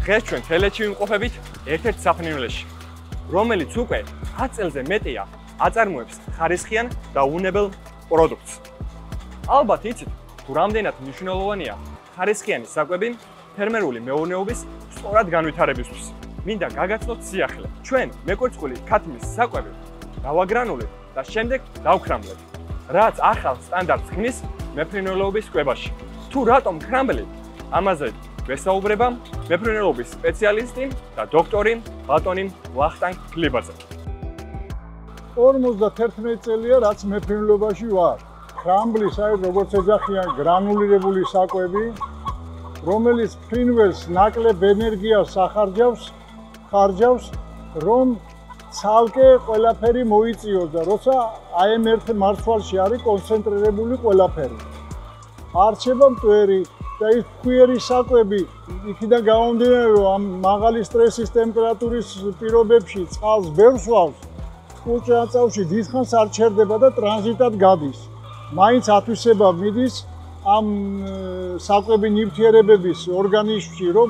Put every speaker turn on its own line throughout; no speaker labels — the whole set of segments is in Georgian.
დღეს ჩვენ თელეთში ვიმყოფებით ერთ-ერთ საფრინველში, რომელიც უკვე 10 წელზე მეტია აწარმოებს ხარისხიან და უნებელ პროდუქტს. ალბათ იცით, თუ რამდენად მნიშვნელოვანია ხარისხიანი საკვები ფერმერული მეურნეობის სწორად განვითარებისთვის. მინდა გაგაცნოთ სიახლე. ჩვენ მეკვერცხული ქათმის საკვები დავაგრანულეთ და შემდეგ დავქრამლეთ, რაც ახალ სტანდარტს ქმნის მეფრინველობის კვებაში. თუ რატომ ქრამბლით, ამაზე ვესაუბრება მეფრინველობის სპეციალისტი და დოქტორი ბატონი ვახტანგ გლიბაძე.
51 წელია რაც მეფრინველობაში ვარ. ქრამბლის აი როგორც ეძახიან გრანულირებული საკვები, რომელიც ფრინველს ნაკლებ ენერგიას ხარჯავს, რომ ცალკე ყველაფერი მოიწიოს და როცა აი ამ ერთ მარცვალში არის კონცენტრირებული ყველაფერი. არჩება მტვერი და ის ფხვიერი საკვები იქიდან გამომდინარე, რომ ამ მაღალი სტრესის ტემპერატურის პირობებში წყალს ბევრ სვავს, კულტურაწავში დიდხანს არ ჩერდება და ტრანზიტად გადის. მაინც ათვისება მიდის ამ საკვები ნივთიერებების ორგანიზმში, რომ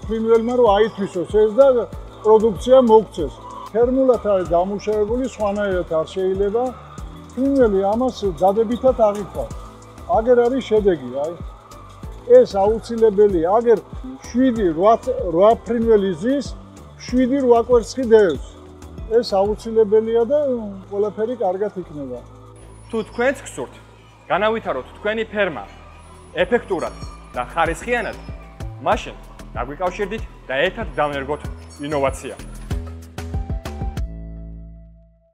ფრინველმა რომ აითვისოს ეს და პროდუქცია მოგვცეს. ფერმულად არის დამუშავებული, სხვანაირად არ შეიძლება. ფრინველი ამას დადებითად აღიქვავს. აგერ არის შედეგი, აი. ეს აუცილებელია. აგერ 7-8 ფრინველი ზის, 7-8 კვერცხი დევს. ეს აუცილებელია და ყველაფერი კარგად იქნება.
თუ თქვენც გსურთ განავითაროთ თქვენი ფერმა ეფექტურად და ხარისხიანად, მაშინ დაგვიკავშირდით და ერთად დავენერგოთ ინოვაცია.